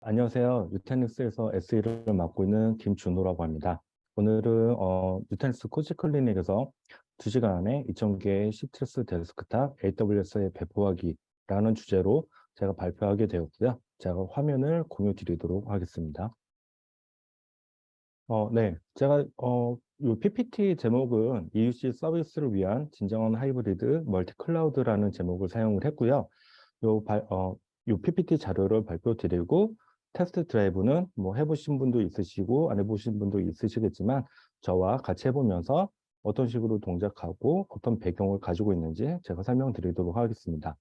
안녕하세요. 유테닉스에서 SE를 맡고 있는 김준호라고 합니다. 오늘은 유테닉스 코치 클리닉에서 2시간 안에 2000개의 시트리스 데스크탑 AWS에 배포하기라는 주제로 제가 발표하게 되었고요. 제가 화면을 공유 드리도록 하겠습니다. 네. 제가 이 PPT 제목은 EUC 서비스를 위한 진정한 하이브리드 멀티 클라우드라는 제목을 사용을 했고요. 요 PPT 자료를 발표 드리고 테스트 드라이브는 뭐 해보신 분도 있으시고 안 해보신 분도 있으시겠지만 저와 같이 해보면서 어떤 식으로 동작하고 어떤 배경을 가지고 있는지 제가 설명드리도록 하겠습니다.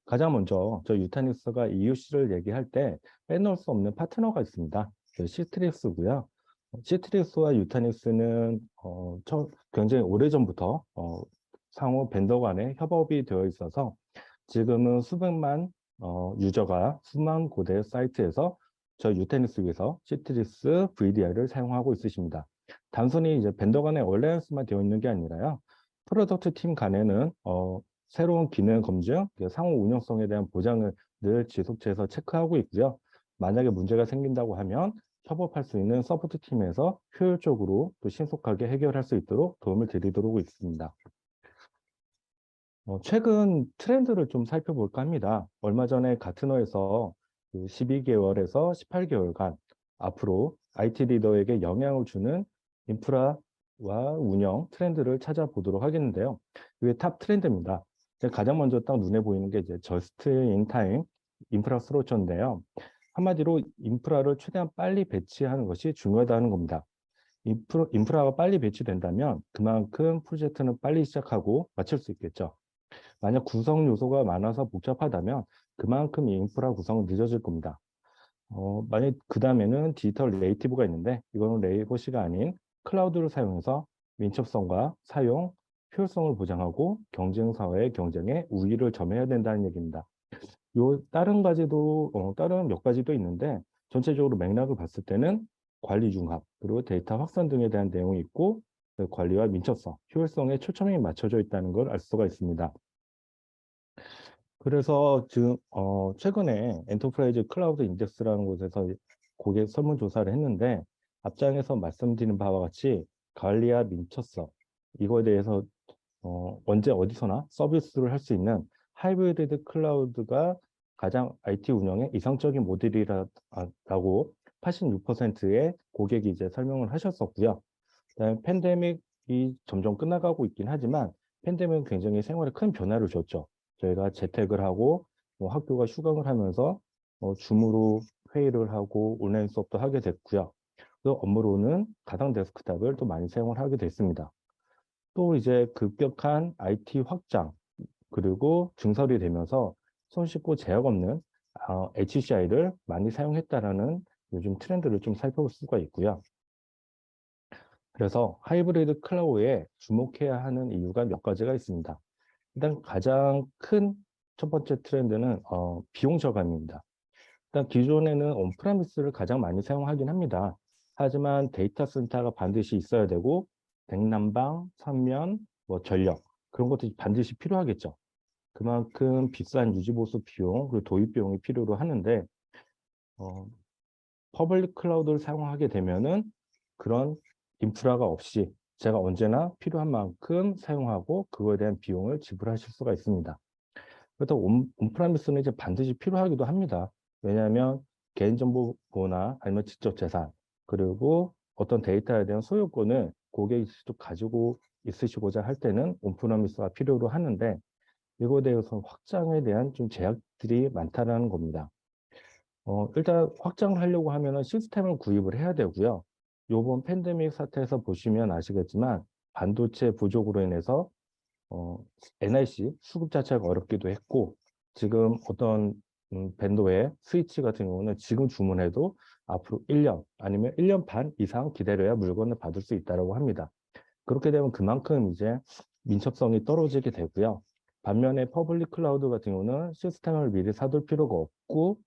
가장 먼저 저 유타닉스가 EUC를 얘기할 때 빼놓을 수 없는 파트너가 있습니다. 시트리스고요. 시트리스와 유타닉스는 굉장히 오래전부터 상호 벤더 간에 협업이 되어 있어서 지금은 수백만 유저가 수만 곳의 사이트에서 저 유테닉스 위해서 시트리스 VDI를 사용하고 있으십니다. 단순히 이제 벤더 간의 얼라이언스만 되어 있는 게 아니라요. 프로덕트 팀 간에는 새로운 기능 검증, 상호 운영성에 대한 보장을 늘 지속해서 체크하고 있고요. 만약에 문제가 생긴다고 하면 협업할 수 있는 서포트 팀에서 효율적으로 또 신속하게 해결할 수 있도록 도움을 드리도록 있습니다. 최근 트렌드를 좀 살펴볼까 합니다. 얼마 전에 가트너에서 12개월에서 18개월간 앞으로 IT 리더에게 영향을 주는 인프라와 운영 트렌드를 찾아보도록 하겠는데요. 이게 탑 트렌드입니다. 가장 먼저 딱 눈에 보이는 게 이제 저스트 인 타임 인프라스트럭처인데요. 한마디로 인프라를 최대한 빨리 배치하는 것이 중요하다는 겁니다. 인프라가 빨리 배치된다면 그만큼 프로젝트는 빨리 시작하고 마칠 수 있겠죠. 만약 구성 요소가 많아서 복잡하다면 그만큼 이 인프라 구성은 늦어질 겁니다. 만약 그 다음에는 디지털 네이티브가 있는데 이거는 레이버시가 아닌 클라우드를 사용해서 민첩성과 사용, 효율성을 보장하고 경쟁사와의 경쟁에 우위를 점해야 된다는 얘기입니다. 다른 몇 가지도 있는데 전체적으로 맥락을 봤을 때는 관리 융합, 그리고 데이터 확산 등에 대한 내용이 있고 그 관리와 민첩성, 효율성에 초점이 맞춰져 있다는 걸 알 수가 있습니다. 그래서 지금 최근에 엔터프라이즈 클라우드 인덱스라는 곳에서 고객 설문조사를 했는데 앞장에서 말씀드린 바와 같이 관리와 민첩성 이거에 대해서 언제 어디서나 서비스를 할 수 있는 하이브리드 클라우드가 가장 IT 운영에 이상적인 모델이라고 86%의 고객이 이제 설명을 하셨었고요. 그다음에 팬데믹이 점점 끝나가고 있긴 하지만 팬데믹은 굉장히 생활에 큰 변화를 줬죠. 저희가 재택을 하고 학교가 휴강을 하면서 줌으로 회의를 하고 온라인 수업도 하게 됐고요. 또 업무로는 가상 데스크탑을 또 많이 사용을 하게 됐습니다. 또 이제 급격한 IT 확장 그리고 증설이 되면서 손쉽고 제약 없는 HCI를 많이 사용했다라는 요즘 트렌드를 좀 살펴볼 수가 있고요. 그래서 하이브리드 클라우드에 주목해야 하는 이유가 몇 가지가 있습니다. 일단 가장 큰 첫 번째 트렌드는 비용 절감입니다. 일단 기존에는 온프라미스를 가장 많이 사용하긴 합니다. 하지만 데이터 센터가 반드시 있어야 되고 냉난방, 선면, 뭐 전력 그런 것들이 반드시 필요하겠죠. 그만큼 비싼 유지보수 비용 그리고 도입 비용이 필요로 하는데 퍼블릭 클라우드를 사용하게 되면은 그런 인프라가 없이 제가 언제나 필요한 만큼 사용하고 그거에 대한 비용을 지불하실 수가 있습니다. 그렇다고 온프라미스는 이제 반드시 필요하기도 합니다. 왜냐하면 개인정보 보호나 아니면 지적 재산 그리고 어떤 데이터에 대한 소유권을 고객이 직접 가지고 있으시고자 할 때는 온프라미스가 필요로 하는데 이거에 대해서 확장에 대한 좀 제약들이 많다는 겁니다. 일단 확장을 하려고 하면은 시스템을 구입을 해야 되고요. 요번 팬데믹 사태에서 보시면 아시겠지만 반도체 부족으로 인해서 NIC 수급 자체가 어렵기도 했고 지금 어떤 밴도의 스위치 같은 경우는 지금 주문해도 앞으로 1년 아니면 1년 반 이상 기다려야 물건을 받을 수 있다고 합니다. 그렇게 되면 그만큼 이제 민첩성이 떨어지게 되고요. 반면에 퍼블릭 클라우드 같은 경우는 시스템을 미리 사둘 필요가 없고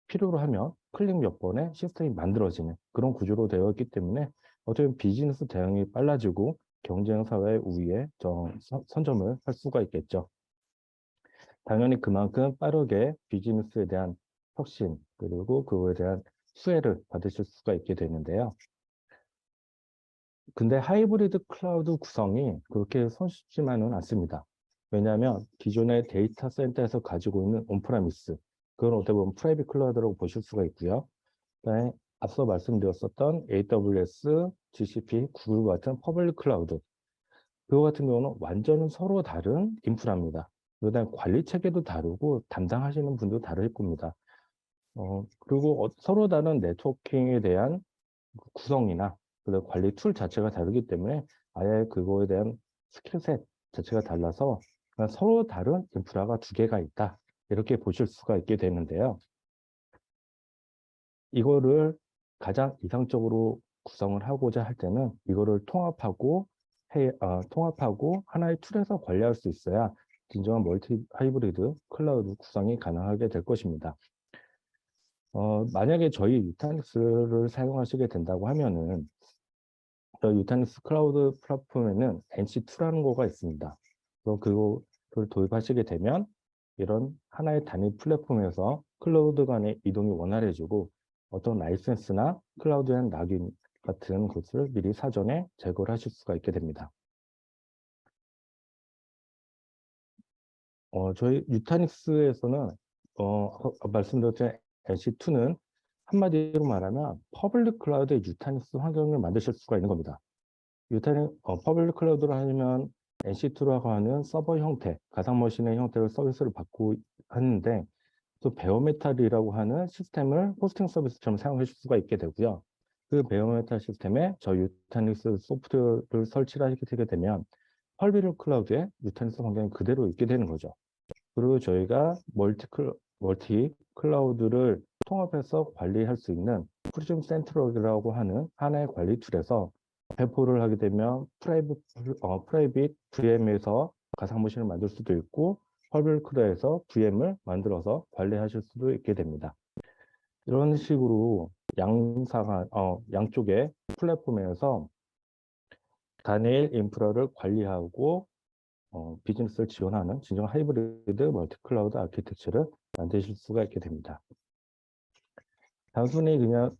필요로 하면 클릭 몇 번에 시스템이 만들어지는 그런 구조로 되어 있기 때문에 어떻게 보면 비즈니스 대응이 빨라지고 경쟁 사회의 우위에 선점을 할 수가 있겠죠. 당연히 그만큼 빠르게 비즈니스에 대한 혁신, 그리고 그거에 대한 수혜를 받으실 수가 있게 되는데요. 근데 하이브리드 클라우드 구성이 그렇게 손쉽지만은 않습니다. 왜냐하면 기존의 데이터 센터에서 가지고 있는 온프라미스, 그건 어떻게 보면 프라이빗 클라우드라고 보실 수가 있고요. 그다음에 앞서 말씀드렸었던 AWS, GCP, 구글 같은 퍼블릭 클라우드, 그거 같은 경우는 완전히 서로 다른 인프라입니다. 그다음에 관리 체계도 다르고 담당하시는 분도 다를 겁니다. 그리고 서로 다른 네트워킹에 대한 구성이나 그리고 관리 툴 자체가 다르기 때문에 아예 그거에 대한 스킬셋 자체가 달라서 그냥 서로 다른 인프라가 두 개가 있다. 이렇게 보실 수가 있게 되는데요. 이거를 가장 이상적으로 구성을 하고자 할 때는 이거를 통합하고 하나의 툴에서 관리할 수 있어야 진정한 멀티 하이브리드 클라우드 구성이 가능하게 될 것입니다. 만약에 저희 유타닉스를 사용하시게 된다고 하면은 저희 유타닉스 클라우드 플랫폼에는 NC2라는 거가 있습니다. 그걸 도입하시게 되면 이런 하나의 단위 플랫폼에서 클라우드 간의 이동이 원활해지고 어떤 라이센스나 클라우드엔 락인 같은 것을 미리 사전에 제거를 하실 수가 있게 됩니다. 저희 유타닉스에서는 말씀드렸던 NC2는 한마디로 말하면 퍼블릭 클라우드의 유타닉스 환경을 만드실 수가 있는 겁니다. 퍼블릭 클라우드로 하면 NC2라고 하는 서버 형태, 가상 머신의 형태로 서비스를 받고 하는데 또 베어메탈이라고 하는 시스템을 호스팅 서비스처럼 사용하실 수가 있게 되고요. 그 베어메탈 시스템에 저희 유타닉스 소프트웨어를 설치를 하게 되면 퍼블릭 클라우드에 유타닉스 환경이 그대로 있게 되는 거죠. 그리고 저희가 멀티 클라우드를 통합해서 관리할 수 있는 프리즘 센트럴이라고 하는 하나의 관리 툴에서 배포를 하게 되면 프라이빗 VM에서 가상머신을 만들 수도 있고 퍼블릭에서 VM을 만들어서 관리하실 수도 있게 됩니다. 이런 식으로 양쪽의 플랫폼에서 단일 인프라를 관리하고 비즈니스를 지원하는 진정 하이브리드 멀티 클라우드 아키텍처를 만드실 수가 있게 됩니다. 단순히 그냥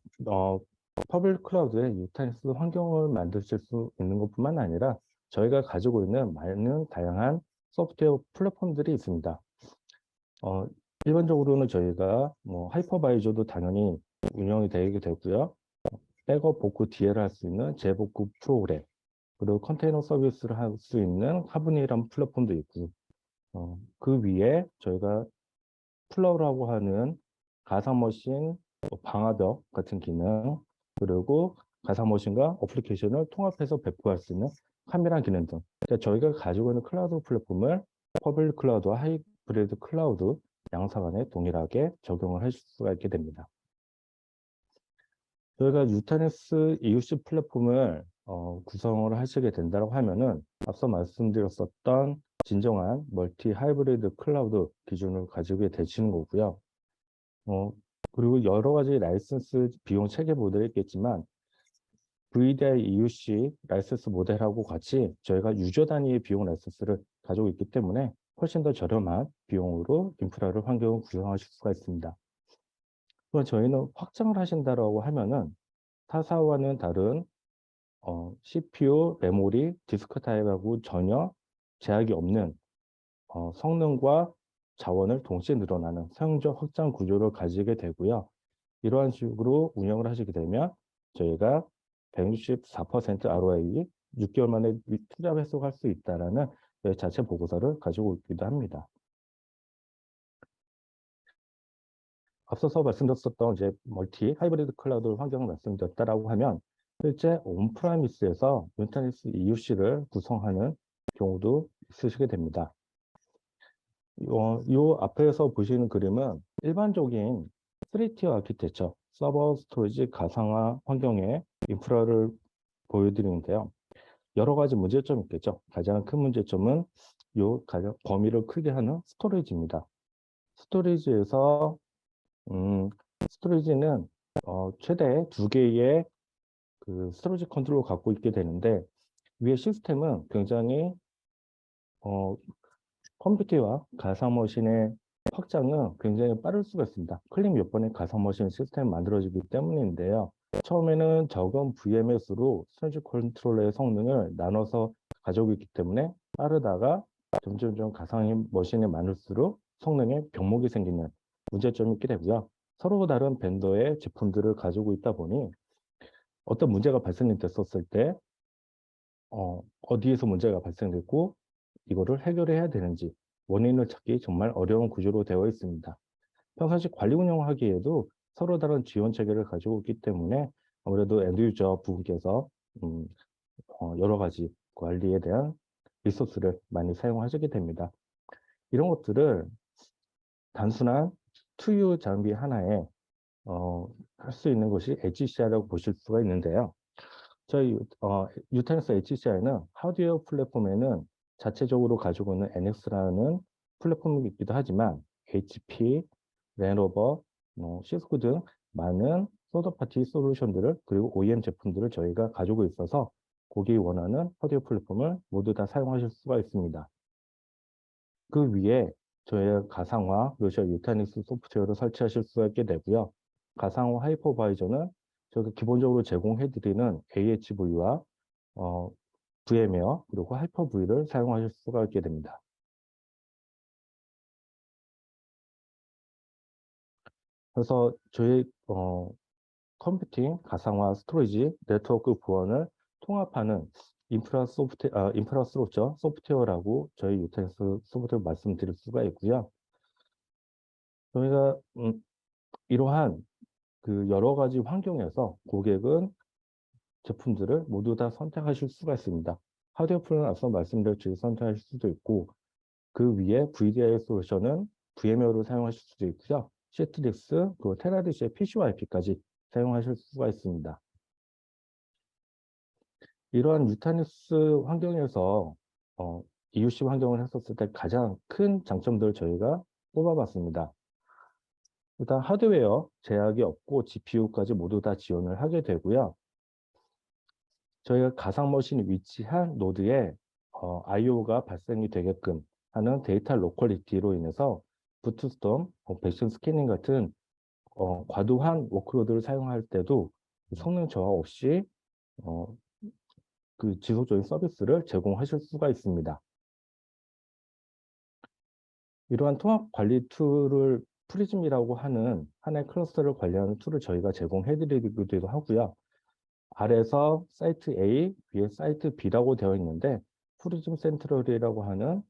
퍼블릭 클라우드에 유타닉스 환경을 만드실 수 있는 것뿐만 아니라 저희가 가지고 있는 많은 다양한 소프트웨어 플랫폼들이 있습니다. 일반적으로는 저희가 하이퍼바이저도 당연히 운영이 되게 되고요. 백업 복구 DL을 할 수 있는 재복구 프로그램, 그리고 컨테이너 서비스를 할 수 있는 카브니라는 플랫폼도 있고, 그 위에 저희가 플러라고 하는 가상머신 방화벽 같은 기능, 그리고 가상머신과 어플리케이션을 통합해서 배포할 수 있는 카메라 기능 등, 그러니까 저희가 가지고 있는 클라우드 플랫폼을 퍼블릭 클라우드와 하이브리드 클라우드 양사 간에 동일하게 적용을 하실 수가 있게 됩니다. 저희가 유타닉스 EUC 플랫폼을 구성을 하시게 된다고 하면은 앞서 말씀드렸었던 진정한 멀티 하이브리드 클라우드 기준을 가지게 되시는 거고요. 그리고 여러 가지 라이선스 비용 체계 모델이 있겠지만 VDI EUC 라이선스 모델하고 같이 저희가 유저 단위의 비용 라이선스를 가지고 있기 때문에 훨씬 더 저렴한 비용으로 인프라를 환경을 구성하실 수가 있습니다. 그럼 저희는 확장을 하신다고 하면은 타사와는 다른 CPU, 메모리, 디스크 타입하고 전혀 제약이 없는 성능과 자원을 동시에 늘어나는 사용적 확장 구조를 가지게 되고요. 이러한 식으로 운영을 하시게 되면 저희가 164% ROI 6개월 만에 투자 회수할 수 있다는 자체 보고서를 가지고 있기도 합니다. 앞서서 말씀드렸었던 이제 멀티 하이브리드 클라우드 환경을 말씀드렸다라고 하면 실제 온프라미스에서 유타닉스 EUC를 구성하는 경우도 있으시게 됩니다. 이 앞에서 보시는 그림은 일반적인 3티어 아키텍처, 서버, 스토리지, 가상화 환경의 인프라를 보여드리는데요. 여러 가지 문제점이 있겠죠. 가장 큰 문제점은 가장 범위를 크게 하는 스토리지입니다. 스토리지에서 스토리지는 최대 2개의 그 스토리지 컨트롤을 갖고 있게 되는데 위에 시스템은 굉장히 컴퓨터와 가상머신의 확장은 굉장히 빠를 수가 있습니다. 클릭 몇 번의 가상 머신 시스템이 만들어지기 때문인데요. 처음에는 적은 VMS로 스토리지 컨트롤러의 성능을 나눠서 가지고 있기 때문에 빠르다가 점점 가상 머신이 많을수록 성능에 병목이 생기는 문제점이 있게 되고요. 서로 다른 벤더의 제품들을 가지고 있다 보니 어떤 문제가 발생이 됐었을 때 어디에서 문제가 발생됐고 이거를 해결해야 되는지 원인을 찾기 정말 어려운 구조로 되어 있습니다. 평상시 관리 운영하기에도 서로 다른 지원 체계를 가지고 있기 때문에 아무래도 엔드유저 부분께서 여러 가지 관리에 대한 리소스를 많이 사용하시게 됩니다. 이런 것들을 단순한 투유 장비 하나에 할 수 있는 것이 HCI라고 보실 수가 있는데요. 저희 유타닉스 HCI는 하드웨어 플랫폼에는 자체적으로 가지고 있는 NX라는 플랫폼이 있기도 하지만 HP, 레노버, 시스코 등 많은 서드파티 솔루션들을 그리고 OEM 제품들을 저희가 가지고 있어서 고객이 원하는 하드웨어 플랫폼을 모두 다 사용하실 수가 있습니다. 그 위에 저희의 가상화 로시아 유타닉스 소프트웨어를 설치하실 수가 있게 되고요. 가상화 하이퍼바이저는 저희가 기본적으로 제공해드리는 AHV와 VM웨어 그리고 하이퍼V를 사용하실 수가 있게 됩니다. 그래서 저희 컴퓨팅, 가상화, 스토리지, 네트워크 보안을 통합하는 인프라스럽죠. 소프트웨어라고 저희 유타닉스 소프트웨어 말씀드릴 수가 있고요. 저희가 이러한 그 여러 가지 환경에서 고객은 제품들을 모두 다 선택하실 수가 있습니다. 하드웨어 플랫폼은 앞서 말씀드렸듯이 선택하실 수도 있고 그 위에 VDI 솔루션은 VM웨어를 사용하실 수도 있고요. 시트릭스, 그리고 테라디시의 PCIP까지 사용하실 수가 있습니다. 이러한 유타닉스 환경에서 EUC 환경을 했었을 때 가장 큰 장점들을 저희가 뽑아봤습니다. 일단 하드웨어 제약이 없고 GPU까지 모두 다 지원을 하게 되고요. 저희가 가상 머신이 위치한 노드에 IO가 발생이 되게끔 하는 데이터 로컬리티로 인해서 부트스톰, 배신 스캐닝 같은 과도한 워크로드를 사용할 때도 성능 저하 없이 그 지속적인 서비스를 제공하실 수가 있습니다. 이러한 통합 관리 툴을 프리즘이라고 하는 하나의 클러스터를 관리하는 툴을 저희가 제공해 드리기도 하고요. 아래에서 사이트 A, 위에 사이트 B라고 되어 있는데 프리즘 센트럴이라고 하는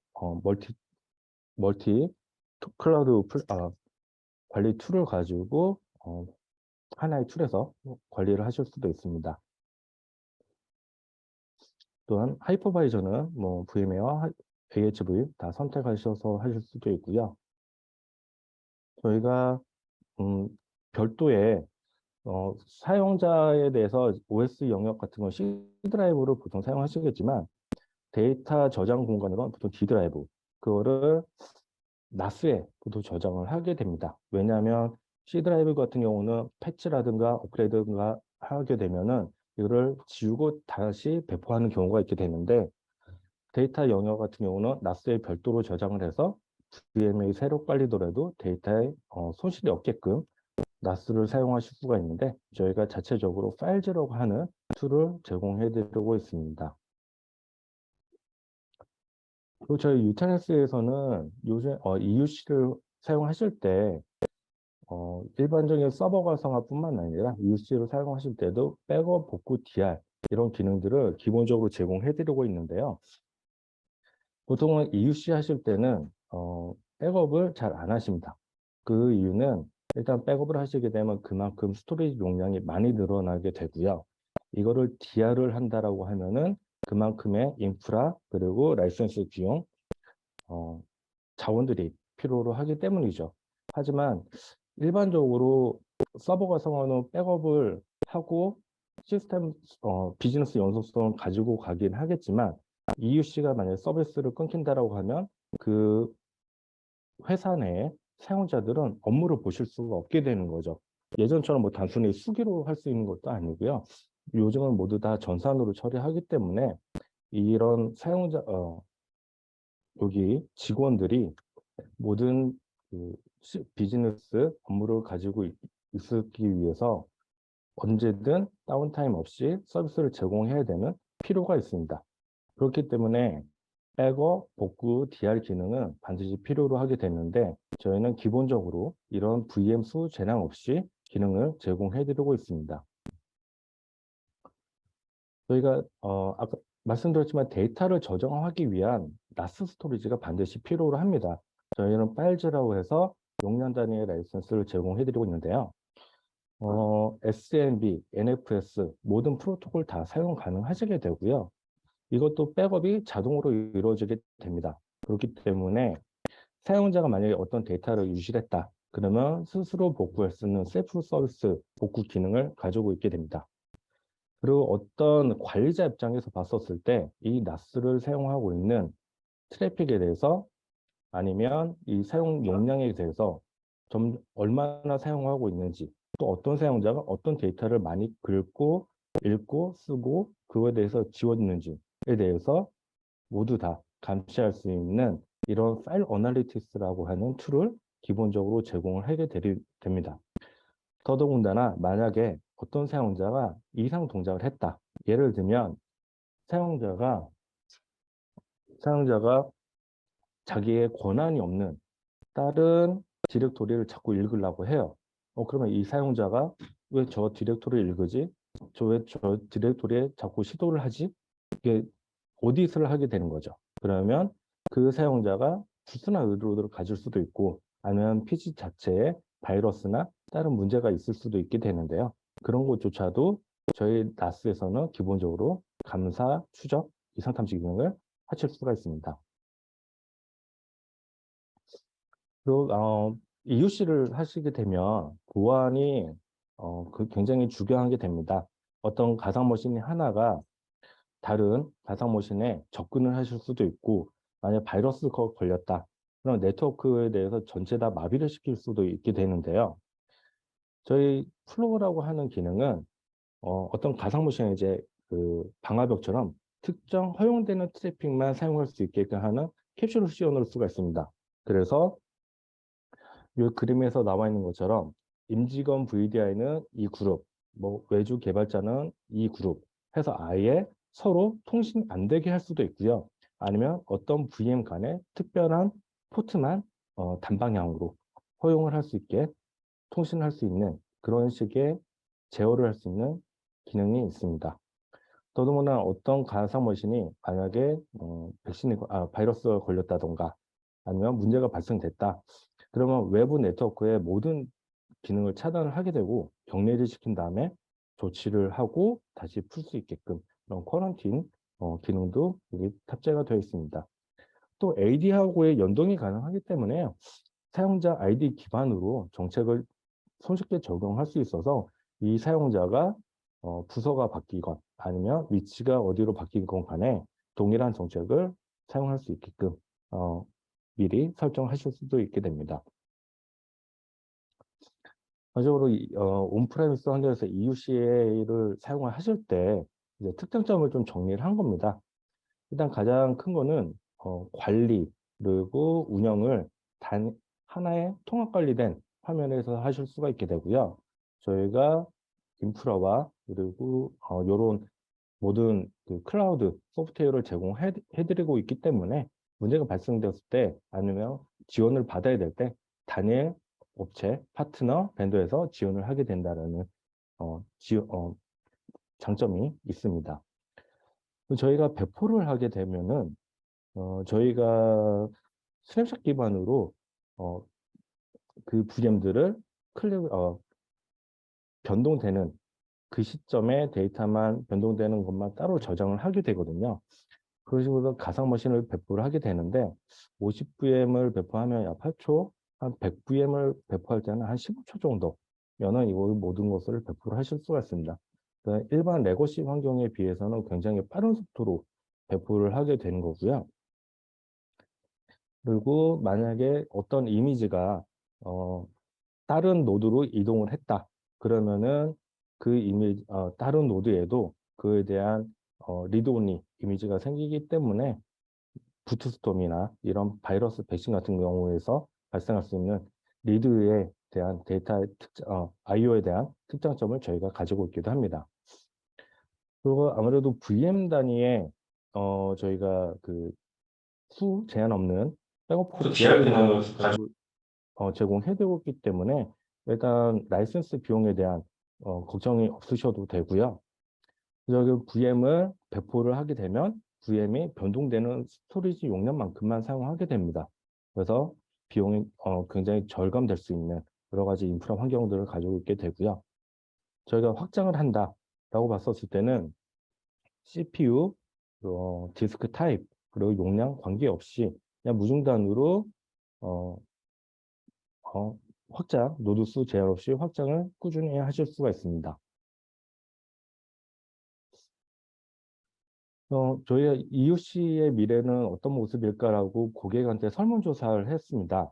멀티 클라우드 관리 툴을 가지고 하나의 툴에서 관리를 하실 수도 있습니다. 또한 하이퍼바이저는 VM웨어, AHV 다 선택하셔서 하실 수도 있고요. 저희가 별도의 사용자에 대해서 OS 영역 같은 건 C 드라이브로 보통 사용하시겠지만 데이터 저장 공간으로 보통 D 드라이브 그거를 NAS에 보통 저장을 하게 됩니다. 왜냐하면 C 드라이브 같은 경우는 패치라든가 업그레이드가 하게 되면은 이거를 지우고 다시 배포하는 경우가 있게 되는데 데이터 영역 같은 경우는 NAS에 별도로 저장을 해서 VMA 새로 깔리더라도 데이터에 손실이 없게끔 NAS를 사용하실 수가 있는데 저희가 자체적으로 파일즈라고 하는 툴을 제공해 드리고 있습니다. 그리고 저희 유타닉스에서는 요즘 EUC를 사용하실 때 일반적인 서버 가상화뿐만 아니라 EUC를 사용하실 때도 백업, 복구, DR 이런 기능들을 기본적으로 제공해 드리고 있는데요. 보통은 EUC 하실 때는 백업을 잘 안 하십니다. 그 이유는 일단 백업을 하시게 되면 그만큼 스토리지 용량이 많이 늘어나게 되고요. 이거를 DR을 한다라고 하면은 그만큼의 인프라 그리고 라이선스 비용 자원들이 필요로 하기 때문이죠. 하지만 일반적으로 서버 가상화는 백업을 하고 시스템 비즈니스 연속성을 가지고 가긴 하겠지만 EUC가 만약에 서비스를 끊긴다라고 하면 그 회사 내 사용자들은 업무를 보실 수가 없게 되는 거죠. 예전처럼 뭐 단순히 수기로 할 수 있는 것도 아니고요. 요즘은 모두 다 전산으로 처리하기 때문에 이런 사용자 여기 직원들이 모든 비즈니스 업무를 가지고 있기 위해서 언제든 다운타임 없이 서비스를 제공해야 되는 필요가 있습니다. 그렇기 때문에 백업, 복구, DR 기능은 반드시 필요로 하게 되는데 저희는 기본적으로 이런 VM 수 재량 없이 기능을 제공해드리고 있습니다. 저희가 아까 말씀드렸지만 데이터를 저장하기 위한 NAS 스토리지가 반드시 필요로 합니다. 저희는 파일즈라고 해서 용량 단위의 라이선스를 제공해드리고 있는데요. SMB, NFS 모든 프로토콜 다 사용 가능하시게 되고요. 이것도 백업이 자동으로 이루어지게 됩니다. 그렇기 때문에 사용자가 만약에 어떤 데이터를 유실했다. 그러면 스스로 복구할 수 있는 셀프 서비스 복구 기능을 가지고 있게 됩니다. 그리고 어떤 관리자 입장에서 봤었을 때 이 NAS를 사용하고 있는 트래픽에 대해서 아니면 이 사용 용량에 대해서 얼마나 사용하고 있는지 또 어떤 사용자가 어떤 데이터를 많이 긁고 읽고 쓰고 그거에 대해서 지웠는지에 대해서 모두 다 감시할 수 있는 이런 파일 어널리티스라고 하는 툴을 기본적으로 제공을 하게 됩니다. 더더군다나 만약에 어떤 사용자가 이상 동작을 했다. 예를 들면 사용자가 자기의 권한이 없는 다른 디렉토리를 자꾸 읽으려고 해요. 그러면 이 사용자가 왜 저 디렉토리를 읽으지? 왜 저 디렉토리에 자꾸 시도를 하지? 이게 오디트를 하게 되는 거죠. 그러면 그 사용자가 불순한 의도를 가질 수도 있고 아니면 PC 자체에 바이러스나 다른 문제가 있을 수도 있게 되는데요. 그런 것조차도 저희 NAS에서는 기본적으로 감사, 추적, 이상 탐지 기능을 하실 수가 있습니다. 그리고 EUC를 하시게 되면 보안이 굉장히 중요하게 됩니다. 어떤 가상 머신이 하나가 다른 가상 머신에 접근을 하실 수도 있고 만약 바이러스가 걸렸다. 그럼 네트워크에 대해서 전체 다 마비를 시킬 수도 있게 되는데요. 저희 플로우라고 하는 기능은 어떤 가상 머신에 이제 그 방화벽처럼 특정 허용되는 트래픽만 사용할 수 있게끔 하는 캡슐을 씌워 놓을 수가 있습니다. 그래서 이 그림에서 나와 있는 것처럼 임직원 VDI는 이 그룹, 외주 개발자는 이 그룹 해서 아예 서로 통신 안 되게 할 수도 있고요. 아니면 어떤 VM 간에 특별한 포트만 단방향으로 허용을 할 수 있게 통신할 수 있는 그런 식의 제어를 할 수 있는 기능이 있습니다. 더더군다나 어떤 가상 머신이 만약에 바이러스가 걸렸다던가 아니면 문제가 발생됐다. 그러면 외부 네트워크의 모든 기능을 차단을 하게 되고 격리를 시킨 다음에 조치를 하고 다시 풀 수 있게끔 그런 쿼런틴 기능도 여기 탑재가 되어 있습니다. 또 AD하고의 연동이 가능하기 때문에 사용자 아이디 기반으로 정책을 손쉽게 적용할 수 있어서 이 사용자가 부서가 바뀌건 아니면 위치가 어디로 바뀌건 간에 동일한 정책을 사용할 수 있게끔 미리 설정하실 수도 있게 됩니다. 마지막으로 온프레미스 환경에서 EUCA를 사용을 하실 때 이제 특장점을 좀 정리를 한 겁니다. 일단 가장 큰 거는 관리 그리고 운영을 하나의 통합 관리된 화면에서 하실 수가 있게 되고요. 저희가 인프라와 그리고 이런 모든 그 클라우드 소프트웨어를 제공해드리고 있기 때문에 문제가 발생되었을 때 아니면 지원을 받아야 될 때 단일 업체, 파트너, 벤더에서 지원을 하게 된다는 장점이 있습니다. 저희가 배포를 하게 되면은 저희가 스냅샷 기반으로 그 VM들을 변동되는 그 시점에 데이터만 변동되는 것만 따로 저장을 하게 되거든요. 그런 식으로 가상 머신을 배포를 하게 되는데 50VM을 배포하면 약 8초, 한 100VM을 배포할 때는 한 15초 정도면은 이 모든 것을 배포를 하실 수가 있습니다. 그러니까 일반 레거시 환경에 비해서는 굉장히 빠른 속도로 배포를 하게 되는 거고요. 그리고 만약에 어떤 이미지가 다른 노드로 이동을 했다. 그러면은 그 이미지, 다른 노드에도 그에 대한 리드 온리 이미지가 생기기 때문에 부트스톰이나 이런 바이러스 백신 같은 경우에서 발생할 수 있는 리드에 대한 데이터의 IO에 대한 특장점을 저희가 가지고 있기도 합니다. 그리고 아무래도 VM 단위에 저희가 그 수 제한 없는 백업 기할 수 있는 VM을 걸 가지고 제공해드리고 있기 때문에 일단 라이센스 비용에 대한 걱정이 없으셔도 되고요. 저기 VM을 배포를 하게 되면 VM이 변동되는 스토리지 용량만큼만 사용하게 됩니다. 그래서 비용이 굉장히 절감될 수 있는 여러 가지 인프라 환경들을 가지고 있게 되고요. 저희가 확장을 한다라고 봤었을 때는 CPU, 디스크 타입, 그리고 용량 관계없이 그냥 무중단으로 어, 확장, 노드 수 제한 없이 확장을 꾸준히 하실 수가 있습니다. 저희가 EUC의 미래는 어떤 모습일까라고 고객한테 설문조사를 했습니다.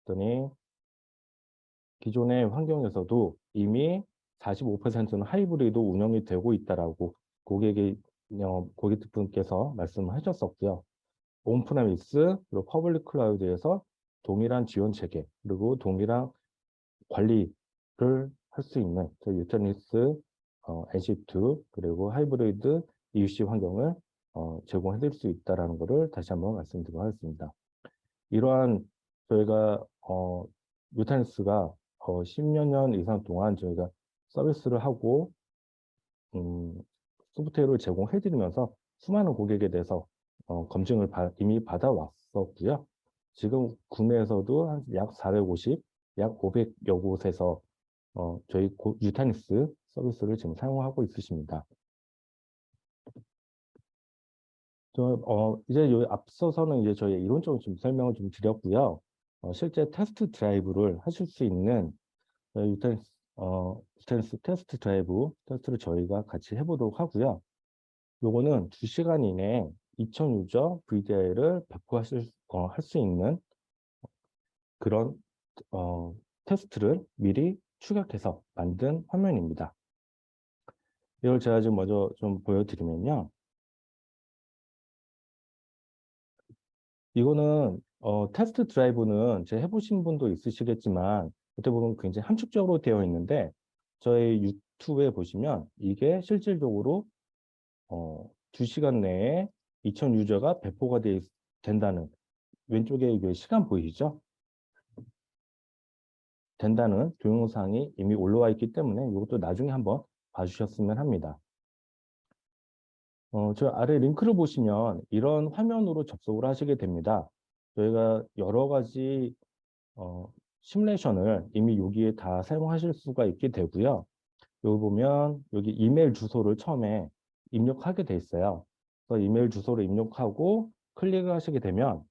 그랬더니 기존의 환경에서도 이미 45%는 하이브리드 운영이 되고 있다라고 고객분께서 말씀하셨었고요. 온프레미스 그리고 퍼블릭 클라우드에서 동일한 지원 체계 그리고 동일한 관리를 할 수 있는 유테니스, NC2 그리고 하이브리드 EUC 환경을 제공해 드릴 수 있다는 것을 다시 한번 말씀드리도록 하겠습니다. 이러한 저희가 유테니스가 10여 년 이상 동안 저희가 서비스를 하고 소프트웨어를 제공해 드리면서 수많은 고객에 대해서 검증을 이미 받아왔었고요. 지금 국내에서도 한 약 450, 약 500여 곳에서 저희 유타니스 서비스를 지금 사용하고 있으십니다. 이제 앞서서는 이제 저희 이론적으로 좀 설명을 좀 드렸고요. 실제 테스트 드라이브를 하실 수 있는 유타니스 테스트 드라이브 테스트를 저희가 같이 해보도록 하고요. 요거는 2시간 이내에 2000 유저 VDI를 배포하실 할 수 있는 그런 테스트를 미리 추격해서 만든 화면입니다. 이걸 제가 지금 먼저 좀 보여드리면요. 이거는 테스트 드라이브는 제가 해보신 분도 있으시겠지만 어떻게 보면 굉장히 함축적으로 되어 있는데 저희 유튜브에 보시면 이게 실질적으로 2시간 내에 2000 유저가 배포가 된다는 왼쪽에 시간 보이시죠? 된다는 동영상이 이미 올라와 있기 때문에 이것도 나중에 한번 봐주셨으면 합니다. 저 아래 링크를 보시면 이런 화면으로 접속을 하시게 됩니다. 저희가 여러 가지 시뮬레이션을 이미 여기에 다 사용하실 수가 있게 되고요. 여기 보면 여기 이메일 주소를 처음에 입력하게 돼 있어요. 그래서 이메일 주소를 입력하고 클릭을 하시게 되면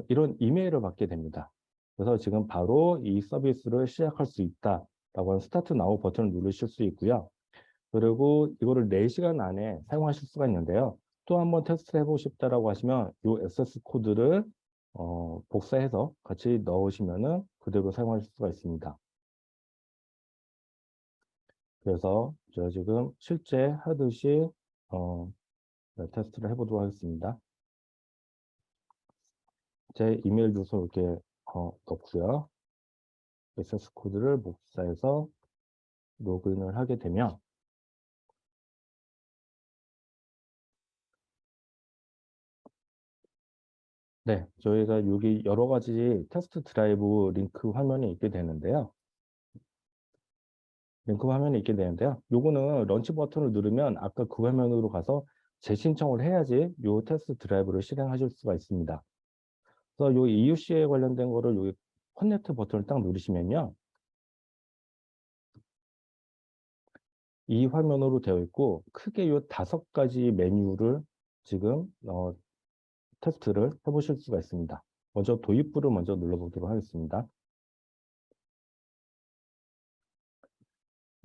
이런 이메일을 받게 됩니다. 그래서 지금 바로 이 서비스를 시작할 수 있다라고 하는 스타트 나우 버튼을 누르실 수 있고요. 그리고 이거를 4시간 안에 사용하실 수가 있는데요. 또 한번 테스트 해보고 싶다라고 하시면 이 액세스 코드를 복사해서 같이 넣으시면은 그대로 사용하실 수가 있습니다. 그래서 제가 지금 실제 하듯이 테스트를 해보도록 하겠습니다. 제 이메일 주소 이렇게 넣고요. 액세스 코드를 복사해서 로그인을 하게 되면 네, 저희가 여기 여러 가지 테스트 드라이브 링크 화면이 있게 되는데요. 요거는 런치 버튼을 누르면 아까 그 화면으로 가서 재신청을 해야지 요 테스트 드라이브를 실행하실 수가 있습니다. 그래서 요 EUC에 관련된 거를 여기 커넥트 버튼을 딱 누르시면요. 이 화면으로 되어 있고 크게 요 5가지 메뉴를 지금 테스트를 해보실 수가 있습니다. 먼저 도입부를 먼저 눌러보도록 하겠습니다.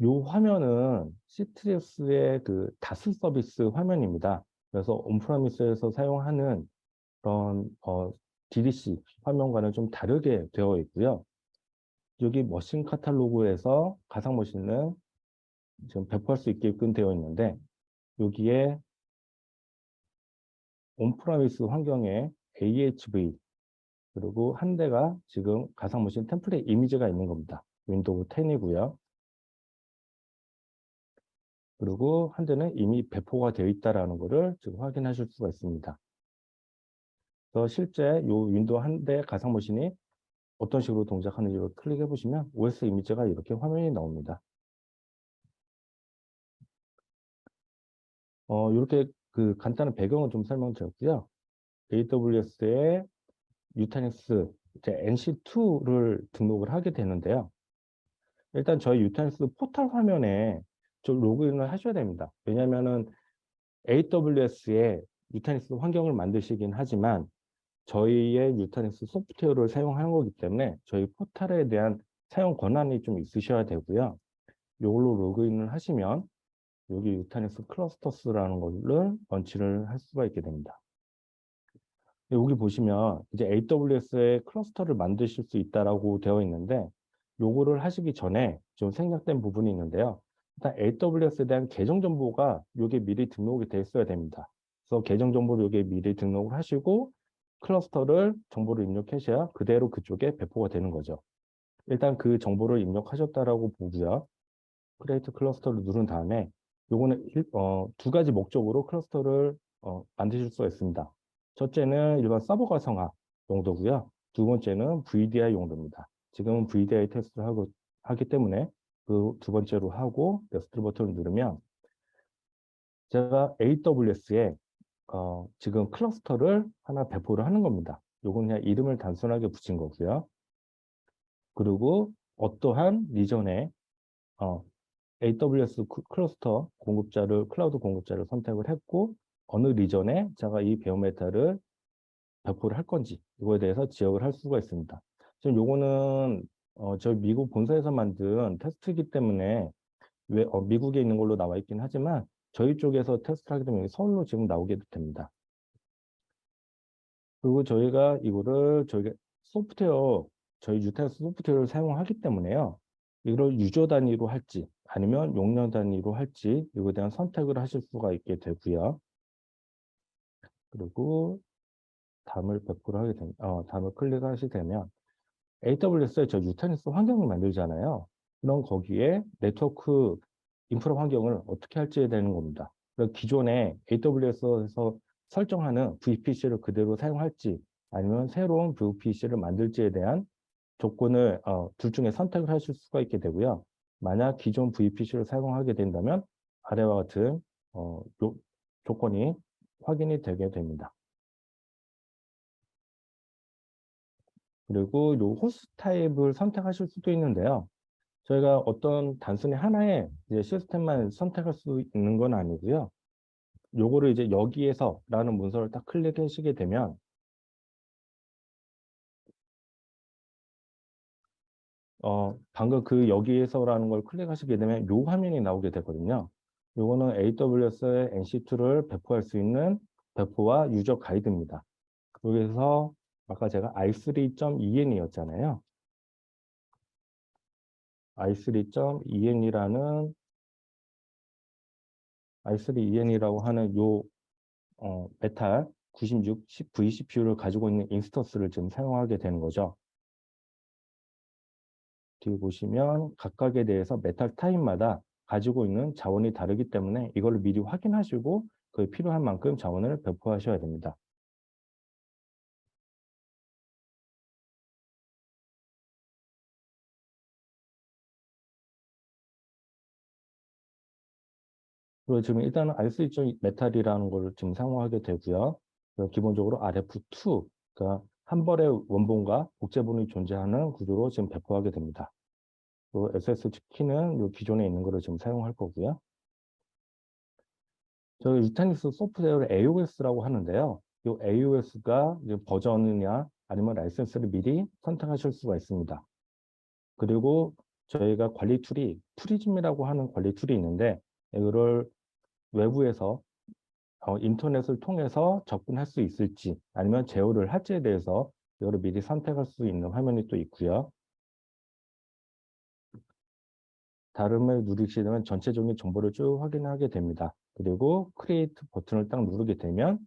이 화면은 시트리스의 그 다스 서비스 화면입니다. 그래서 온프라미스에서 사용하는 그런 DDC 화면과는 좀 다르게 되어 있고요. 여기 머신 카탈로그에서 가상 머신은 지금 배포할 수 있게끔 되어 있는데 여기에 온프라미스 환경에 AHV 그리고 한 대가 지금 가상머신 템플릿 이미지가 있는 겁니다. 윈도우 10이고요. 그리고 한 대는 이미 배포가 되어 있다는 것을 지금 확인하실 수가 있습니다. 그래서 실제 이 윈도우 한 대 가상머신이 어떤 식으로 동작하는지를 클릭해 보시면 OS 이미지가 이렇게 화면이 나옵니다. 이렇게 그 간단한 배경을 좀 설명드렸고요. AWS의 유타닉스 NC2를 등록을 하게 되는데요. 일단 저희 유타닉스 포털 화면에 좀 로그인을 하셔야 됩니다. 왜냐하면은 AWS의 유타닉스 환경을 만드시긴 하지만 저희의 유타닉스 소프트웨어를 사용하는 거기 때문에 저희 포털에 대한 사용 권한이 좀 있으셔야 되고요. 이걸로 로그인을 하시면 여기 유타닉스 클러스터스라는 것을 런치를 할 수가 있게 됩니다. 여기 보시면 이제 AWS의 클러스터를 만드실 수 있다라고 되어 있는데 요거를 하시기 전에 좀 생략된 부분이 있는데요. 일단 AWS에 대한 계정 정보가 여기 미리 등록이 돼 있어야 됩니다. 그래서 계정 정보를 여기 미리 등록을 하시고 클러스터를 정보를 입력하셔야 그대로 그쪽에 배포가 되는 거죠. 일단 그 정보를 입력하셨다라고 보고요. 크리에이트 클러스터를 누른 다음에 요거는 두 가지 목적으로 클러스터를 만드실 수가 있습니다. 첫째는 일반 서버 가상화 용도고요. 두 번째는 VDI 용도입니다. 지금은 VDI 테스트를 하기 때문에 그 두 번째로 하고 넥스트 버튼을 누르면 제가 AWS에 지금 클러스터를 하나 배포를 하는 겁니다. 요건 그냥 이름을 단순하게 붙인 거고요. 그리고 어떠한 리전에 AWS 클러스터 공급자를, 클라우드 공급자를 선택을 했고, 어느 리전에 제가 이 베어메타를 배포를 할 건지, 이거에 대해서 지역을 할 수가 있습니다. 지금 요거는, 저희 미국 본사에서 만든 테스트이기 때문에, 미국에 있는 걸로 나와 있긴 하지만, 저희 쪽에서 테스트를 하게 되면 서울로 지금 나오게 됩니다. 그리고 저희가 이거를, 저희가 소프트웨어, 저희 유타스 소프트웨어를 사용하기 때문에요. 이걸 유저 단위로 할지 아니면 용량 단위로 할지 이거에 대한 선택을 하실 수가 있게 되고요. 그리고 다음을 배포를 하게 되면 다음을 클릭하시게 되면 AWS에 저 유타닉스 환경을 만들잖아요. 그럼 거기에 네트워크 인프라 환경을 어떻게 할지에 되는 겁니다. 그래서 기존에 AWS에서 설정하는 VPC를 그대로 사용할지 아니면 새로운 VPC를 만들지에 대한 조건을 둘 중에 선택을 하실 수가 있게 되고요. 만약 기존 VPC를 사용하게 된다면 아래와 같은 조건이 확인이 되게 됩니다. 그리고 요 호스트 타입을 선택하실 수도 있는데요. 저희가 어떤 단순히 하나의 이제 시스템만 선택할 수 있는 건 아니고요. 요거를 이제 여기에서라는 문서를 딱 클릭하시게 되면 방금 그 여기에서라는 걸 클릭하시게 되면 요 화면이 나오게 되거든요. 요거는 AWS의 NC2를 배포할 수 있는 배포와 유저 가이드입니다. 여기서 아까 제가 i3.en이었잖아요. i3.en이라는 i3en이라고 하는 요 메탈 96 vCPU를 가지고 있는 인스턴스를 지금 사용하게 되는 거죠. 뒤에 보시면 각각에 대해서 메탈 타입마다 가지고 있는 자원이 다르기 때문에 이걸 미리 확인하시고 그 필요한 만큼 자원을 배포하셔야 됩니다. 그리고 지금 일단은 알 수 있죠. 메탈이라는 걸 지금 사용하게 되고요. 기본적으로 RF2, 그러니까 한 벌의 원본과 복제본이 존재하는 구조로 지금 배포하게 됩니다. 그리고 SSH 키는 요 기존에 있는 거를 지금 사용할 거고요. 저희 유타닉스 소프트웨어를 AOS라고 하는데요. 이 AOS가 버전이냐 아니면 라이센스를 미리 선택하실 수가 있습니다. 그리고 저희가 관리 툴이 프리즘이라고 하는 관리 툴이 있는데 이거를 외부에서 인터넷을 통해서 접근할 수 있을지 아니면 제어를 할지에 대해서 이거를 미리 선택할 수 있는 화면이 또 있고요. 다름을 누르시게 되면 전체적인 정보를 쭉 확인하게 됩니다. 그리고 크리에이트 버튼을 딱 누르게 되면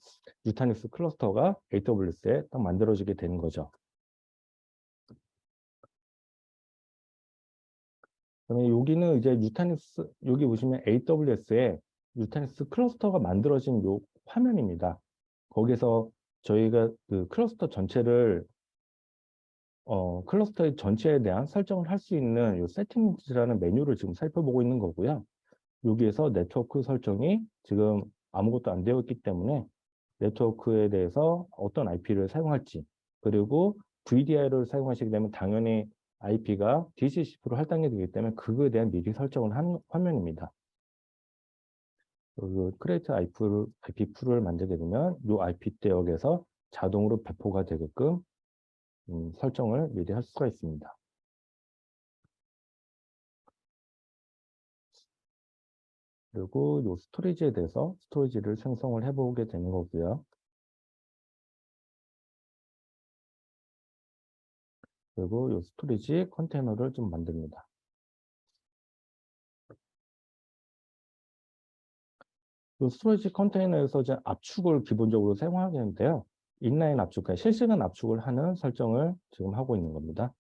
유타닉스 클러스터가 AWS에 딱 만들어지게 되는 거죠. 그다음에 여기는 이제 뉴타닉스, 여기 보시면 AWS에 뉴타닉스 클러스터가 만들어진 요 화면입니다. 거기서 저희가 그 클러스터 전체를 클러스터의 전체에 대한 설정을 할 수 있는 요 세팅이라는 메뉴를 지금 살펴보고 있는 거고요. 여기에서 네트워크 설정이 지금 아무것도 안 되어 있기 때문에 네트워크에 대해서 어떤 IP를 사용할지, 그리고 VDI를 사용하시게 되면 당연히 IP가 DHCP로 할당이 되기 때문에 그거에 대한 미리 설정을 한 화면입니다. 그리고 create IP 풀을 만들게 되면 이 IP 대역에서 자동으로 배포가 되게끔 설정을 미리 할 수가 있습니다. 그리고 이 스토리지에 대해서 스토리지를 생성을 해보게 되는 거고요. 그리고 이 스토리지 컨테이너를 좀 만듭니다. 이 스토리지 컨테이너에서 이제 압축을 기본적으로 사용하게 되는데요. 인라인 압축, 그러니까 실시간 압축을 하는 설정을 지금 하고 있는 겁니다.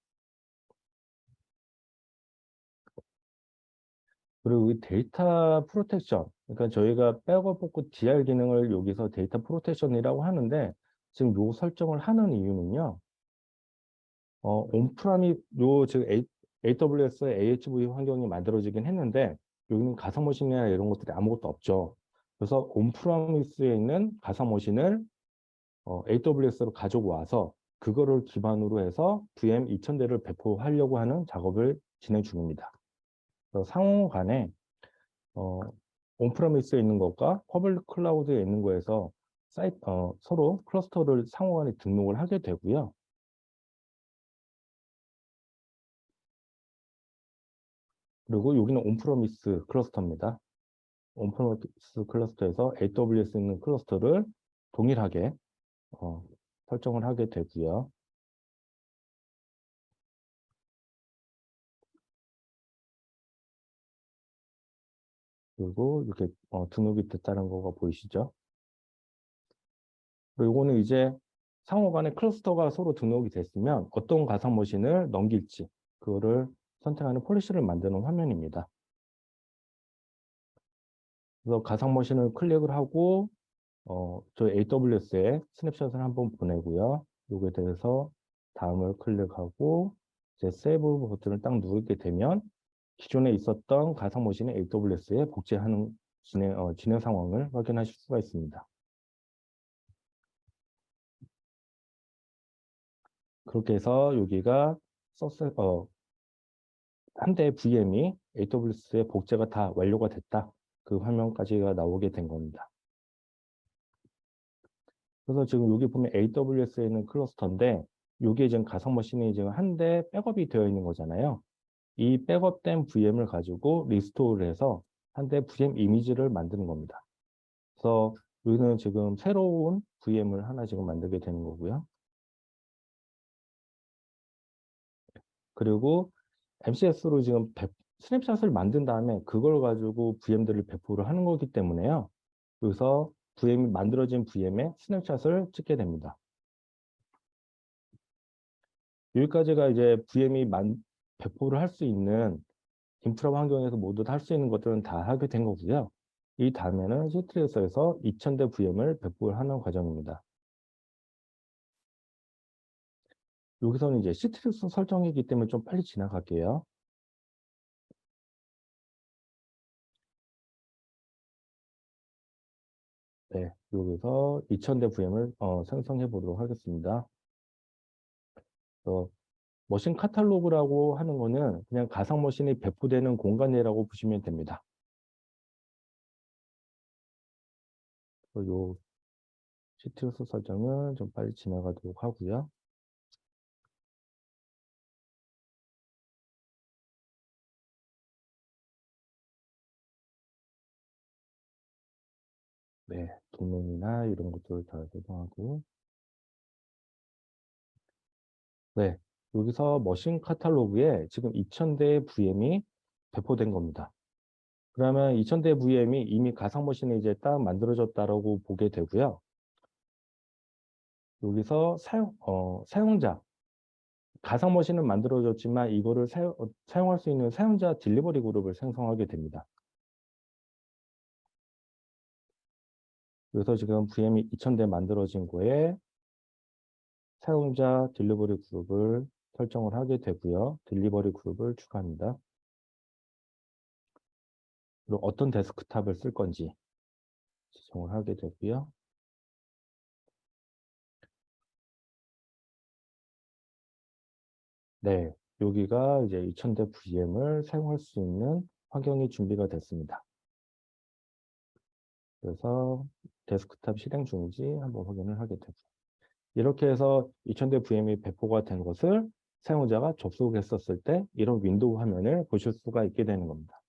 그리고 이 데이터 프로텍션, 그러니까 저희가 백업 복구 DR 기능을 여기서 데이터 프로텍션이라고 하는데 지금 요 설정을 하는 이유는요. 온프라미 지금 AWS의 AHV 환경이 만들어지긴 했는데 여기는 가상 머신이나 이런 것들이 아무것도 없죠. 그래서 온프라미스에 있는 가상 머신을 AWS로 가지고 와서 그거를 기반으로 해서 VM 2000대를 배포하려고 하는 작업을 진행 중입니다. 그래서 상호 간에 온프라미스에 있는 것과 퍼블릭 클라우드에 있는 거에서 서로 클러스터를 상호 간에 등록을 하게 되고요. 그리고 여기는 온프라미스 클러스터입니다. 온프라미스 클러스터에서 AWS에 있는 클러스터를 동일하게 설정을 하게 되고요. 그리고 이렇게 등록이 됐다는 거가 보이시죠? 그리고 이거는 이제 상호 간에 클러스터가 서로 등록이 됐으면 어떤 가상 머신을 넘길지 그거를 선택하는 폴리시를 만드는 화면입니다. 그래서 가상 머신을 클릭을 하고 저희 AWS에 스냅샷을 한번 보내고요. 요거에 대해서 다음을 클릭하고 이제 세이브 버튼을 딱 누르게 되면 기존에 있었던 가상 머신의 AWS에 복제하는 진행 상황을 확인하실 수가 있습니다. 그렇게 해서 여기가 한 대의 VM이 AWS에 복제가 다 완료가 됐다. 그 화면까지가 나오게 된 겁니다. 그래서 지금 여기 보면 AWS에 있는 클러스터인데 여기에 지금 가상 머신이 지금 한 대 백업이 되어 있는 거잖아요. 이 백업된 VM을 가지고 리스토어를 해서 한 대 VM 이미지를 만드는 겁니다. 그래서 여기는 지금 새로운 VM을 하나 지금 만들게 되는 거고요. 그리고 MCS로 지금 스냅샷을 만든 다음에 그걸 가지고 VM들을 배포를 하는 거기 때문에요. 여기서 VM이 만들어진 VM에 스냅샷을 찍게 됩니다. 여기까지가 이제 VM이 배포를 할 수 있는 인프라 환경에서 모두 다 할 수 있는 것들은 다 하게 된 거고요. 이 다음에는 시트리에서에서 2000대 VM을 배포를 하는 과정입니다. 여기서는 이제 시트리스 설정이기 때문에 좀 빨리 지나갈게요. 네, 여기서 2000대 VM을 생성해 보도록 하겠습니다. 머신 카탈로그라고 하는 거는 그냥 가상 머신이 배포되는 공간이라고 보시면 됩니다. 요 시트리스 설정은 좀 빨리 지나가도록 하고요. 네, 도면이나 이런 것들을 다 설정하고 네, 여기서 머신 카탈로그에 지금 2000대의 VM이 배포된 겁니다. 그러면 2000대 VM이 이미 가상 머신에 이제 딱 만들어졌다라고 보게 되고요. 여기서 사용자 가상 머신은 만들어졌지만 이거를 사용할 수 있는 사용자 딜리버리 그룹을 생성하게 됩니다. 그래서 지금 VM이 2000대 만들어진 거에 사용자 딜리버리 그룹을 설정을 하게 되고요. 딜리버리 그룹을 추가합니다. 그리고 어떤 데스크탑을 쓸 건지 지정을 하게 되고요. 네, 여기가 이제 2000대 VM을 사용할 수 있는 환경이 준비가 됐습니다. 그래서 데스크탑 실행 중인지 한번 확인을 하게 되고, 이렇게 해서 2000대 VM이 배포가 된 것을 사용자가 접속했었을 때 이런 윈도우 화면을 보실 수가 있게 되는 겁니다.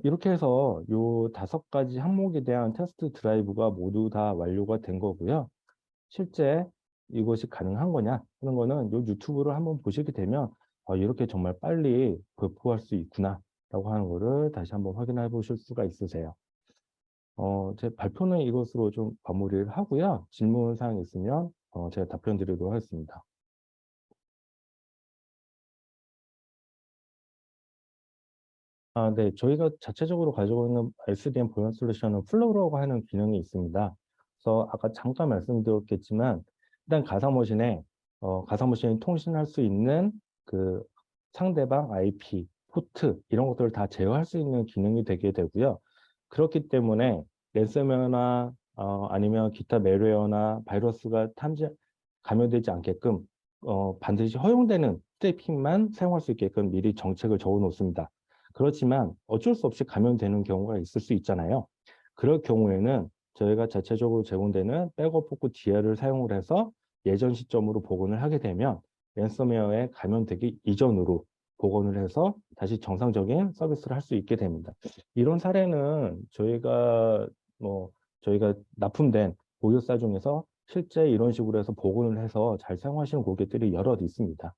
이렇게 해서 이 5가지 항목에 대한 테스트 드라이브가 모두 다 완료가 된 거고요. 실제 이것이 가능한 거냐 하는 거는 이 유튜브를 한번 보시게 되면 이렇게 정말 빨리 배포할 수 있구나 라고 하는 거를 다시 한번 확인해 보실 수가 있으세요. 제 발표는 이것으로 좀 마무리를 하고요. 질문 사항 있으면 제가 답변 드리도록 하겠습니다. 네. 저희가 자체적으로 가지고 있는 SDN 보안 솔루션은 플로우라고 하는 기능이 있습니다. 그래서 아까 잠깐 말씀드렸겠지만 일단 가상머신이 통신할 수 있는 그 상대방 IP, 포트 이런 것들을 다 제어할 수 있는 기능이 되게 되고요. 그렇기 때문에 랜섬웨어나 아니면 기타 malware나 바이러스가 감염되지 않게끔 반드시 허용되는 트래픽만 사용할 수 있게끔 미리 정책을 적어 놓습니다. 그렇지만 어쩔 수 없이 감염되는 경우가 있을 수 있잖아요. 그럴 경우에는 저희가 자체적으로 제공되는 백업 복구 DR을 사용을 해서 예전 시점으로 복원을 하게 되면 랜섬웨어에 감염되기 이전으로 복원을 해서 다시 정상적인 서비스를 할 수 있게 됩니다. 이런 사례는 저희가 납품된 고객사 중에서 실제 이런 식으로 해서 복원을 해서 잘 사용하시는 고객들이 여럿 있습니다.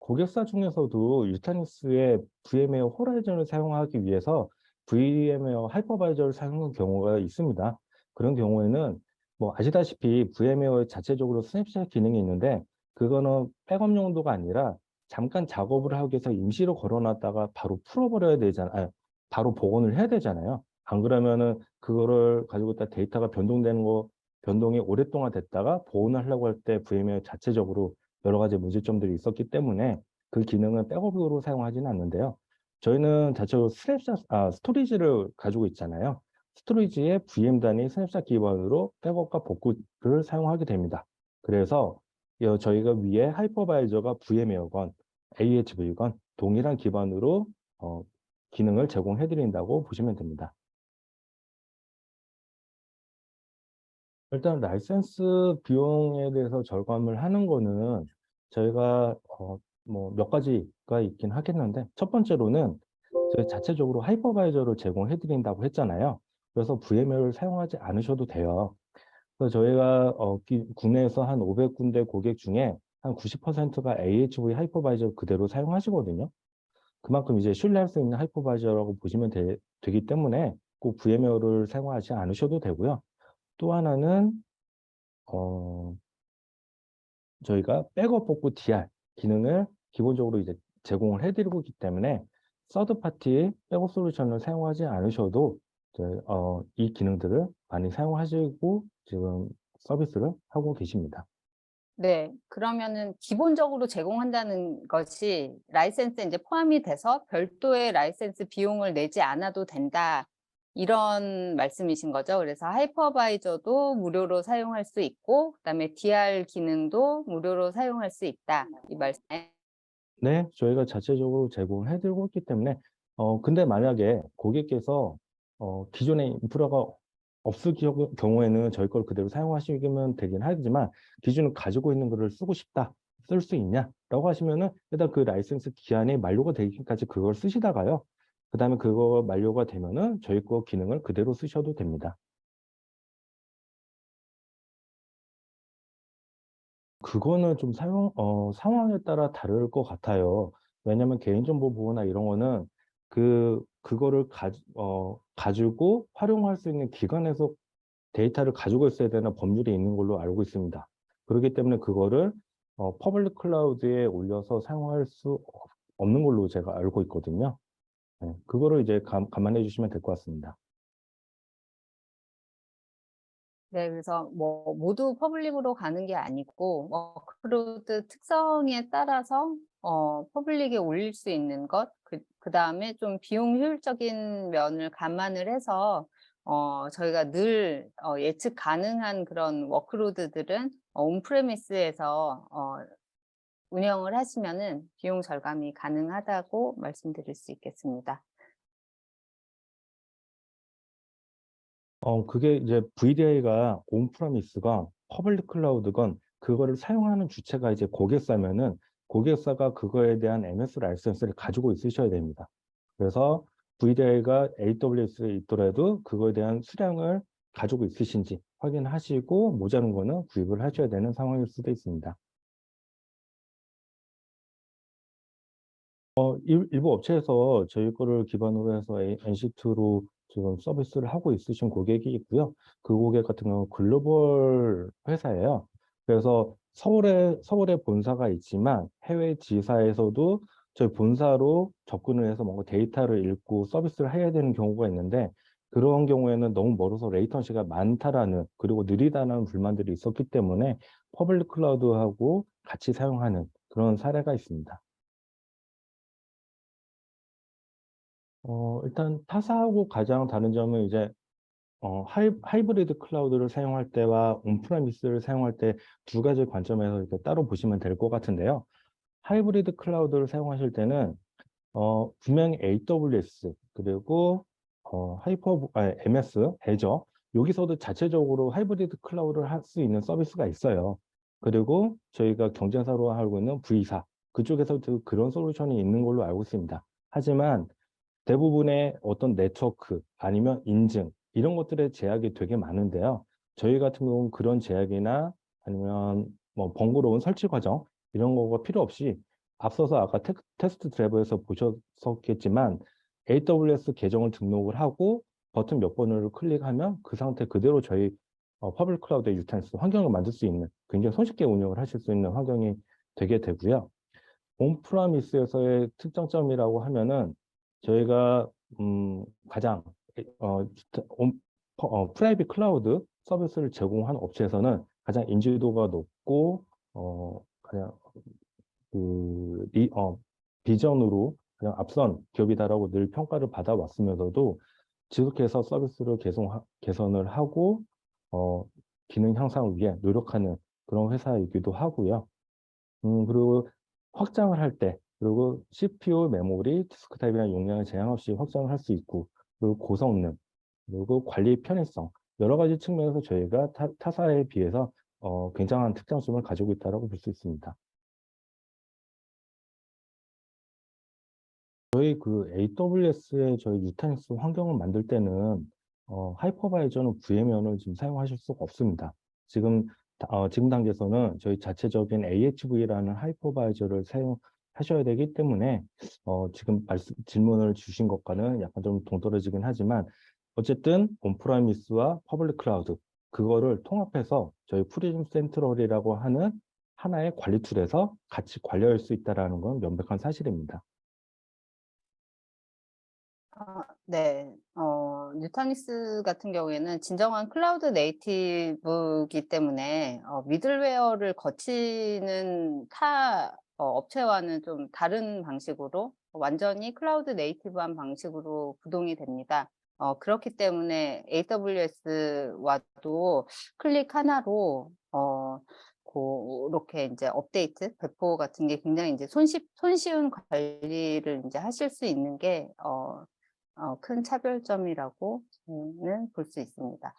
고객사 중에서도 유타닉스의 VM웨어 호라이즌을 사용하기 위해서 VM웨어 하이퍼바이저를 사용하는 경우가 있습니다. 그런 경우에는 뭐 아시다시피 VM웨어 자체적으로 스냅샷 기능이 있는데 그거는 백업 용도가 아니라 잠깐 작업을 하기 위해서 임시로 걸어놨다가 바로 풀어버려야 되잖아요. 바로 복원을 해야 되잖아요. 안 그러면은 그거를 가지고 있다 데이터가 변동이 오랫동안 됐다가 복원을 하려고 할 때 VM웨어 자체적으로 여러 가지 문제점들이 있었기 때문에 그 기능은 백업으로 사용하지는 않는데요. 저희는 자체적으로 스토리지를 가지고 있잖아요. 스토리지에 VM 단위 스냅샷 기반으로 백업과 복구를 사용하게 됩니다. 그래서 저희가 위에 하이퍼바이저가 VM웨어건 AHV건 동일한 기반으로 기능을 제공해 드린다고 보시면 됩니다. 일단 라이센스 비용에 대해서 절감을 하는 거는 저희가 뭐 몇 가지가 있긴 하겠는데 첫 번째로는 저희 자체적으로 하이퍼바이저를 제공해 드린다고 했잖아요. 그래서 VM웨어를 사용하지 않으셔도 돼요. 그래서 저희가 국내에서 한 500군데 고객 중에 한 90%가 AHV 하이퍼바이저 그대로 사용하시거든요. 그만큼 이제 신뢰할 수 있는 하이퍼바이저라고 보시면 되기 때문에 꼭 VM웨어를 사용하지 않으셔도 되고요. 또 하나는 어, 저희가 백업 복구 DR 기능을 기본적으로 이제 제공을 해드리고 있기 때문에 서드 파티 백업 솔루션을 사용하지 않으셔도 이 기능들을 많이 사용하시고 지금 서비스를 하고 계십니다. 네. 그러면은 기본적으로 제공한다는 것이 라이센스에 이제 포함이 돼서 별도의 라이센스 비용을 내지 않아도 된다. 이런 말씀이신 거죠? 그래서 하이퍼바이저도 무료로 사용할 수 있고 그다음에 DR 기능도 무료로 사용할 수 있다. 이 말씀. 네, 저희가 자체적으로 제공을 해드리고 있기 때문에 근데 만약에 고객께서 기존에 인프라가 없을 경우에는 저희 걸 그대로 사용하시면 되긴 하지만 기존에 가지고 있는 거를 쓰고 싶다, 쓸 수 있냐라고 하시면은 일단 그 라이센스 기한이 만료가 되기까지 그걸 쓰시다가요. 그다음에 그거 만료가 되면은 저희 거 기능을 그대로 쓰셔도 됩니다. 그거는 좀 상황에 따라 다를 것 같아요. 왜냐면 개인정보 보호나 이런 거는 그거를 가지고 활용할 수 있는 기관에서 데이터를 가지고 있어야 되는 법률이 있는 걸로 알고 있습니다. 그렇기 때문에 그거를 퍼블릭 클라우드에 올려서 사용할 수 없는 걸로 제가 알고 있거든요. 네, 그거를 이제 감안해 주시면 될 것 같습니다. 네, 그래서 뭐 모두 퍼블릭으로 가는 게 아니고 워크로드 특성에 따라서 퍼블릭에 올릴 수 있는 것, 그다음에 좀 비용 효율적인 면을 감안을 해서 저희가 늘 예측 가능한 그런 워크로드들은 온프레미스에서 운영을 하시면은 비용 절감이 가능하다고 말씀드릴 수 있겠습니다. 그게 이제 VDI가 온프라미스가 퍼블릭 클라우드건 그거를 사용하는 주체가 이제 고객사면은 고객사가 그거에 대한 MS 라이센스를 가지고 있으셔야 됩니다. 그래서 VDI가 AWS에 있더라도 그거에 대한 수량을 가지고 있으신지 확인하시고 모자른 거는 구입을 하셔야 되는 상황일 수도 있습니다. 일부 업체에서 저희 거를 기반으로 해서 NC2로 지금 서비스를 하고 있으신 고객이 있고요. 그 고객 같은 경우는 글로벌 회사예요. 그래서 서울에 본사가 있지만 해외 지사에서도 저희 본사로 접근을 해서 뭔가 데이터를 읽고 서비스를 해야 되는 경우가 있는데 그런 경우에는 너무 멀어서 레이턴시가 많다라는 그리고 느리다는 불만들이 있었기 때문에 퍼블릭 클라우드하고 같이 사용하는 그런 사례가 있습니다. 일단 타사하고 가장 다른 점은 이제 하이브리드 클라우드를 사용할 때와 온프레미스를 사용할 때 두 가지 관점에서 이렇게 따로 보시면 될 것 같은데요. 하이브리드 클라우드를 사용하실 때는 분명히 AWS 그리고 MS, 애저 여기서도 자체적으로 하이브리드 클라우드를 할 수 있는 서비스가 있어요. 그리고 저희가 경쟁사로 하고 있는 V사 그쪽에서도 그런 솔루션이 있는 걸로 알고 있습니다. 하지만 대부분의 어떤 네트워크 아니면 인증 이런 것들의 제약이 되게 많은데요. 저희 같은 경우는 그런 제약이나 아니면 뭐 번거로운 설치 과정 이런 거가 필요 없이 앞서서 아까 테스트 드라이브에서 보셨었겠지만 AWS 계정을 등록을 하고 버튼 몇 번을 클릭하면 그 상태 그대로 저희 퍼블릭 클라우드의 유탄스 환경을 만들 수 있는 굉장히 손쉽게 운영을 하실 수 있는 환경이 되게 되고요. 온프라미스에서의 특장점이라고 하면은 저희가 가장 프라이빗 클라우드 서비스를 제공한 업체에서는 가장 인지도가 높고 그냥 비전으로 그냥 앞선 기업이다라고 늘 평가를 받아왔으면서도 지속해서 서비스를 개선을 하고 어, 기능 향상을 위해 노력하는 그런 회사이기도 하고요. 그리고 확장을 할 때, 그리고 CPU, 메모리, 디스크 타입이나 용량을 제한 없이 확장을 할 수 있고, 그리고 고성능, 그리고 관리 편의성, 여러 가지 측면에서 저희가 타사에 비해서 굉장한 특장점을 가지고 있다고 볼 수 있습니다. 저희 그 AWS의 저희 유타닉스 환경을 만들 때는 하이퍼바이저는 VM면을 지금 사용하실 수가 없습니다. 지금 단계에서는 저희 자체적인 AHV라는 하이퍼바이저를 사용하셔야 되기 때문에 지금 질문을 주신 것과는 약간 좀 동떨어지긴 하지만 어쨌든 온프라미스와 퍼블릭 클라우드 그거를 통합해서 저희 프리즘 센트럴이라고 하는 하나의 관리 툴에서 같이 관리할 수 있다는 건 명백한 사실입니다. 네, 뉴타닉스 같은 경우에는 진정한 클라우드 네이티브이기 때문에 미들웨어를 거치는 타 업체와는 좀 다른 방식으로 완전히 클라우드 네이티브한 방식으로 구동이 됩니다. 그렇기 때문에 AWS와도 클릭 하나로 그렇게 이제 업데이트, 배포 같은 게 굉장히 이제 손쉬운 관리를 이제 하실 수 있는 게 큰 차별점이라고는 볼 수 있습니다.